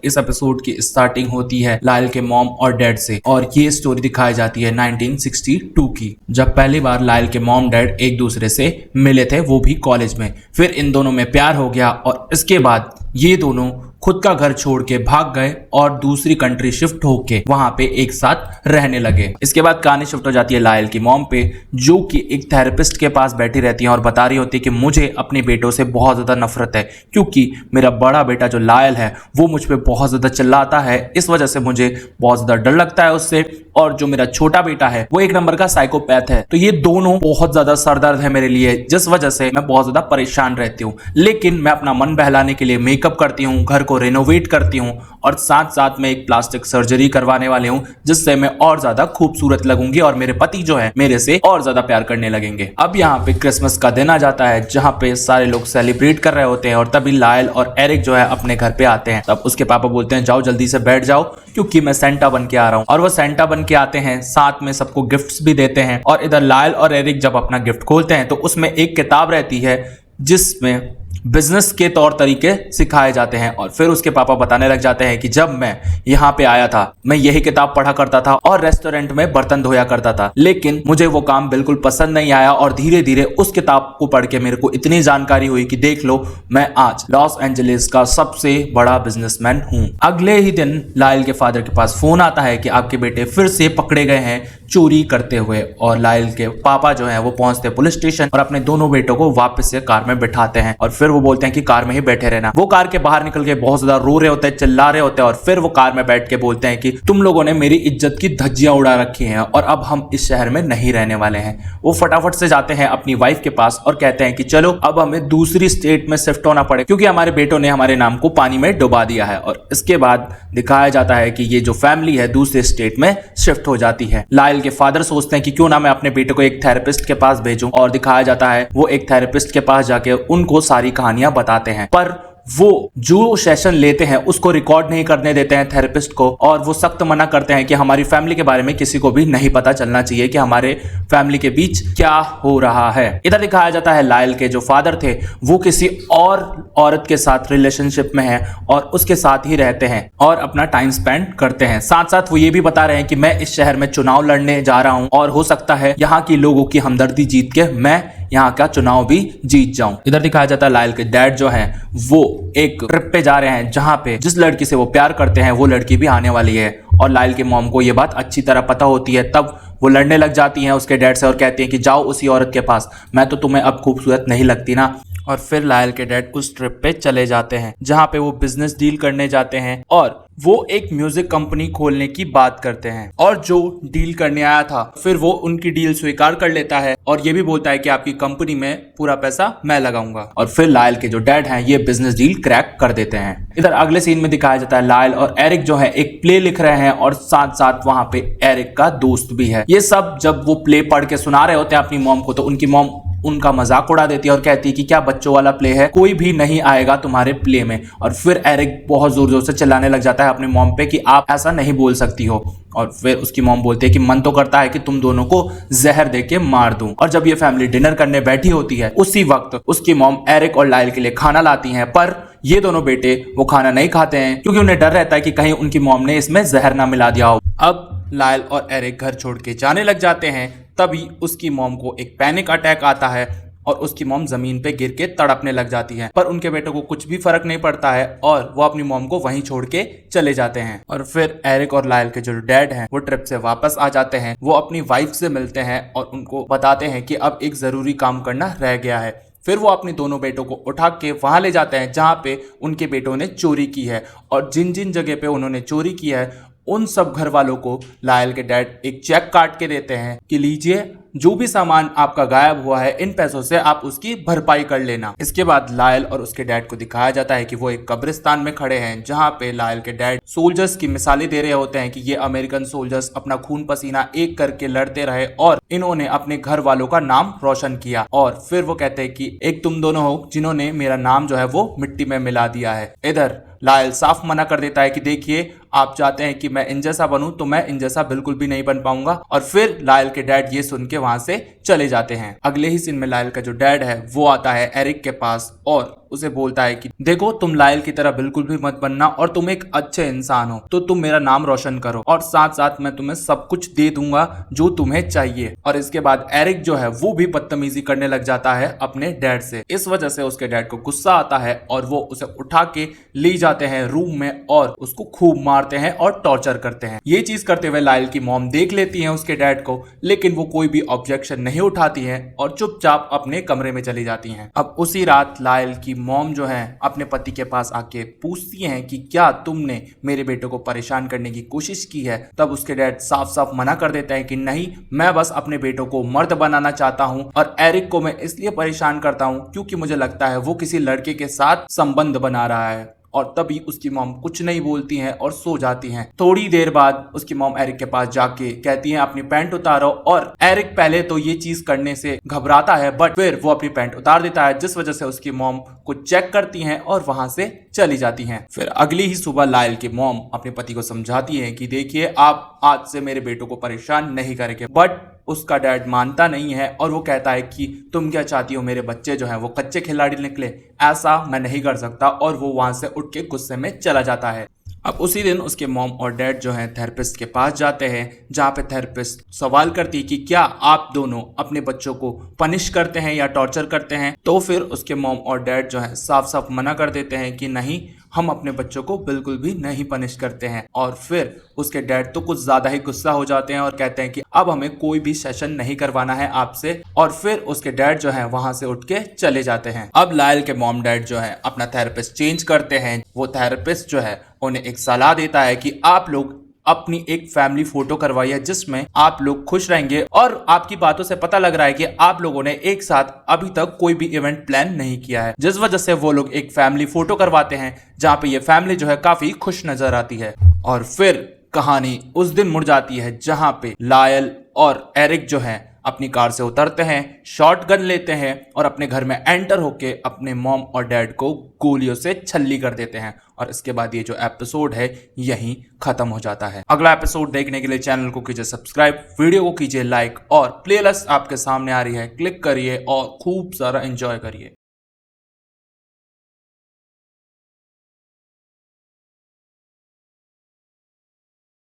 इस एपिसोड की स्टार्टिंग होती है लायल के मॉम और डैड से और ये स्टोरी दिखाई जाती है 1962 की, जब पहली बार लायल के मॉम डैड एक दूसरे से मिले थे, वो भी कॉलेज में। फिर इन दोनों में प्यार हो गया और इसके बाद ये दोनों खुद का घर छोड़ के भाग गए और दूसरी कंट्री शिफ्ट होके वहां पे एक साथ रहने लगे। इसके बाद कहानी शिफ्ट हो जाती है लायल की मॉम पे, जो कि एक थेरेपिस्ट के पास बैठी रहती है और बता रही होती है कि मुझे अपने बेटों से बहुत ज्यादा नफरत है, क्योंकि मेरा बड़ा बेटा जो लायल है वो मुझ पे बहुत ज्यादा चिल्लाता है, इस वजह से मुझे बहुत ज्यादा डर लगता है उससे। और जो मेरा छोटा बेटा है वो एक नंबर का साइकोपैथ है। तो ये दोनों बहुत ज्यादा सरदर्द है मेरे लिए, जिस वजह से मैं बहुत ज्यादा परेशान रहती हूँ। लेकिन मैं अपना मन बहलाने के लिए मेकअप करती हूँ, घर को रेनोवेट करती हूँ और साथ साथ में एक प्लास्टिक सर्जरी करवाने वाली हूँ, जिससे मैं और ज्यादा खूबसूरत लगूंगी और मेरे पति जो है मेरे से और ज्यादा प्यार करने लगेंगे। अब यहाँ पे क्रिसमस का दिन आ जाता है, जहाँ पे सारे लोग सेलिब्रेट कर रहे होते हैं और तभी लायल और एरिक जो है अपने घर पे आते हैं। तब उसके पापा बोलते हैं जाओ जल्दी से बैठ जाओ, क्योंकि मैं सेंटा बन के आ रहा हूँ। और वो सेंटा बन के आते हैं, साथ में सबको गिफ्ट्स भी देते हैं। और इधर लायल और एरिक जब अपना गिफ्ट खोलते हैं तो उसमें एक किताब रहती है जिसमें बिजनेस के तौर तरीके सिखाए जाते हैं। और फिर उसके पापा बताने लग जाते हैं कि जब मैं यहाँ पे आया था मैं यही किताब पढ़ा करता था और रेस्टोरेंट में बर्तन धोया करता था, लेकिन मुझे वो काम बिल्कुल पसंद नहीं आया और धीरे धीरे उस किताब को पढ़ के मेरे को इतनी जानकारी हुई कि देख लो मैं आज लॉस एंजलिस का सबसे बड़ा बिजनेसमैन हूँ। अगले ही दिन लायल के फादर के पास फोन आता है कि आपके बेटे फिर से पकड़े गए हैं चोरी करते हुए। और लायल के पापा जो है वो पहुंचते पुलिस स्टेशन और अपने दोनों बेटों को वापस से कार में बिठाते हैं और फिर वो बोलते हैं कि कार में ही बैठे रहना। वो कार के बाहर निकल के बहुत ज्यादा रो रहे होते हैं, चिल्ला रहे होते हैं और फिर वो कार में बैठ के बोलते हैं कि तुम लोगों ने मेरी इज्जत की धज्जियां उड़ा रखी हैं और अब हम इस शहर में नहीं रहने वाले हैं। वो फटाफट से जाते हैं अपनी वाइफ के पास और कहते हैं कि चलो अब हमें दूसरी स्टेट में शिफ्ट होना पड़े, क्योंकि हमारे बेटों ने हमारे नाम को पानी में डुबा दिया है। और इसके बाद दिखाया जाता है कि ये जो फैमिली है दूसरे स्टेट में शिफ्ट हो जाती है। लायल के फादर सोचते हैं कि क्यों ना मैं अपने बेटे को एक थेरेपिस्ट के पास भेजूं, और दिखाया जाता है वो एक थेरेपिस्ट के पास जाके उनको सारी कहानियां बताते हैं। पर वो जो सेशन लेते हैं उसको रिकॉर्ड नहीं करने देते हैं थेरेपिस्ट को, और वो सख्त मना करते हैं कि हमारी फैमिली के बारे में किसी को भी नहीं पता चलना चाहिए कि हमारे फैमिली के बीच क्या हो रहा है। इधर दिखाया जाता है लायल के जो फादर थे वो किसी और औरत के साथ रिलेशनशिप में है और उसके साथ ही रहते हैं और अपना टाइम स्पेंड करते हैं। साथ साथ वो ये भी बता रहे हैं कि मैं इस शहर में चुनाव लड़ने जा रहा हूं और हो सकता है यहाँ की लोगों की हमदर्दी जीत के मैं यहाँ का चुनाव भी जीत जाऊं। इधर दिखाया जाता है लायल के डैड जो हैं वो एक ट्रिप पे जा रहे हैं, जहां पे जिस लड़की से वो प्यार करते हैं वो लड़की भी आने वाली है। और लायल के मॉम को ये बात अच्छी तरह पता होती है, तब वो लड़ने लग जाती हैं उसके डैड से और कहती हैं कि जाओ उसी औरत के पास, मैं तो तुम्हें अब खूबसूरत नहीं लगती ना। और फिर लायल के डैड उस ट्रिप पे चले जाते हैं जहां पे वो बिजनेस डील करने जाते हैं और वो एक म्यूजिक कंपनी खोलने की बात करते हैं। और जो डील करने आया था फिर वो उनकी डील स्वीकार कर लेता है और ये भी बोलता है कि आपकी कंपनी में पूरा पैसा मैं लगाऊंगा। और फिर लायल के जो डैड हैं ये बिजनेस डील क्रैक कर देते हैं। इधर अगले सीन में दिखाया जाता है लायल और एरिक जो है एक प्ले लिख रहे हैं और साथ साथ वहां पे एरिक का दोस्त भी है। ये सब जब वो प्ले पढ़ के सुना रहे होते हैं अपनी मॉम को, तो उनकी मॉम उनका मजाक उड़ा देती है और कहती है कि क्या बच्चों वाला प्ले है, कोई भी नहीं आएगा तुम्हारे प्ले में। और फिर एरिक बहुत जोर जोर से चिल्लाने लग जाता है अपनी मॉम पे कि आप ऐसा नहीं बोल सकती हो। और फिर उसकी मॉम बोलती है कि मन तो करता है कि तुम दोनों को जहर दे के मार दूं। और जब ये फैमिली डिनर करने बैठी होती है उसी वक्त उसकी मॉम एरिक और लायल के लिए खाना लाती है, पर ये दोनों बेटे वो खाना नहीं खाते हैं क्योंकि उन्हें डर रहता है कि कहीं उनकी मॉम ने इसमें जहर ना मिला दिया हो। अब लायल और एरिक घर छोड़ के जाने लग जाते हैं, तभी उसकी मॉम को एक पैनिक अटैक आता है और उसकी मॉम जमीन पे गिर के तड़पने लग जाती है। पर उनके बेटे को कुछ भी फर्क नहीं पड़ता है और वो अपनी मॉम को वहीं छोड़ के चले जाते हैं। और फिर एरिक और लायल के जो डैड हैं वो ट्रिप से वापस आ जाते हैं। वो अपनी वाइफ से मिलते हैं और उनको बताते हैं कि अब एक जरूरी काम करना रह गया है। फिर वो अपने दोनों बेटों को उठा के वहां ले जाते हैं जहां पे उनके बेटों ने चोरी की है, और जिन जिन जगह पे उन्होंने चोरी की है उन सब घर वालों को लायल के डैड एक चेक काट के देते हैं कि लीजिए जो भी सामान आपका गायब हुआ है इन पैसों से आप उसकी भरपाई कर लेना। इसके बाद लायल और उसके डैड को दिखाया जाता है कि वो एक कब्रिस्तान में खड़े हैं जहां पे लायल के डैड सोल्जर्स की मिसालें दे रहे होते हैं कि ये अमेरिकन सोल्जर्स अपना खून पसीना एक करके लड़ते रहे और इन्होंने अपने घर वालों का नाम रोशन किया। और फिर वो कहते हैं कि एक तुम दोनों हो जिन्होंने मेरा नाम जो है वो मिट्टी में मिला दिया है। इधर लायल साफ मना कर देता है कि देखिए आप चाहते हैं कि मैं इन जैसा बनूं तो मैं इन जैसा बिल्कुल भी नहीं बन पाऊंगा। और फिर लायल के डैड ये सुन के वहां से चले जाते हैं। अगले ही सीन में लायल का जो डैड है वो आता है एरिक के पास और उसे बोलता है कि देखो, तुम लायल की तरह बिल्कुल भी मत बनना और तुम एक अच्छे इंसान हो, तो तुम मेरा नाम रोशन करो और साथ साथ मैं तुम्हें सब कुछ दे दूंगा जो तुम्हें चाहिए। और इसके बाद एरिक जो है वो भी बदतमीजी करने लग जाता है अपने डैड से। इस वजह से उसके डैड को गुस्सा आता है और वो उसे उठा के ले जाते हैं रूम में और उसको खूब मारते हैं और टॉर्चर करते हैं। ये चीज करते हुए लायल की मॉम देख लेती है उसके डैड को, लेकिन वो कोई भी ऑब्जेक्शन नहीं उठाती है और चुपचाप अपने कमरे में चली जाती हैं। अब उसी रात लायल की मॉम जो है अपने पति के पास आके पूछती हैं कि क्या तुमने मेरे बेटे को परेशान करने की कोशिश की है। तब उसके डैड साफ साफ मना कर देता है कि नहीं, मैं बस अपने बेटों को मर्द बनाना चाहता हूं और एरिक को मैं इसलिए परेशान करता हूं क्योंकि मुझे लगता है वो किसी लड़के के साथ संबंध बना रहा है। और तभी उसकी मॉम कुछ नहीं बोलती हैं और सो जाती हैं। थोड़ी देर बाद उसकी मॉम एरिक के पास जाके कहती हैं अपनी पैंट उतारो और एरिक पहले तो ये चीज करने से घबराता है बट फिर वो अपनी पैंट उतार देता है, जिस वजह से उसकी मॉम को चेक करती हैं और वहां से चली जाती हैं। फिर अगली ही सुबह लायल की मॉम अपने पति को समझाती है कि देखिए, आप आज से मेरे बेटों को परेशान नहीं करेंगे, बट उसका डैड मानता नहीं है और वो कहता है कि तुम क्या चाहती हो, मेरे बच्चे जो हैं वो कच्चे खिलाड़ी निकले, ऐसा मैं नहीं कर सकता। और वो वहां से उठ के गुस्से में चला जाता है। अब उसी दिन उसके मॉम और डैड जो हैं थेरेपिस्ट के पास जाते हैं, जहाँ पे थेरेपिस्ट सवाल करती है कि क्या आप दोनों अपने बच्चों को पनिश करते हैं या टॉर्चर करते हैं। तो फिर उसके मॉम और डैड जो है साफ साफ मना कर देते हैं कि नहीं, हम अपने बच्चों को बिल्कुल भी नहीं पनिश करते हैं। और फिर उसके डैड तो कुछ ज्यादा ही गुस्सा हो जाते हैं और कहते हैं कि अब हमें कोई भी सेशन नहीं करवाना है आपसे। और फिर उसके डैड जो है वहां से उठ के चले जाते हैं। अब लायल के मॉम डैड जो है अपना थेरेपिस्ट चेंज करते हैं। वो थेरेपिस्ट जो है उन्हें एक सलाह देता है कि आप लोग अपनी एक फैमिली फोटो करवाइए जिसमें आप लोग खुश रहेंगे। और आपकी बातों से पता लग रहा है कि आप लोगों ने एक साथ अभी तक कोई भी इवेंट प्लान नहीं किया है, जिस वजह से वो लोग एक फैमिली फोटो करवाते हैं जहां पे ये फैमिली जो है काफी खुश नजर आती है। और फिर कहानी उस दिन मुड़ जाती है जहां पे लायल और एरिक जो है अपनी कार से उतरते हैं, शॉटगन लेते हैं और अपने घर में एंटर होके अपने मॉम और डैड को गोलियों से छल्ली कर देते हैं। और इसके बाद ये जो एपिसोड है यहीं खत्म हो जाता है। अगला एपिसोड देखने के लिए चैनल को कीजिए सब्सक्राइब, वीडियो को कीजिए लाइक और प्लेलिस्ट आपके सामने आ रही है, क्लिक करिए और खूब सारा एंजॉय करिए।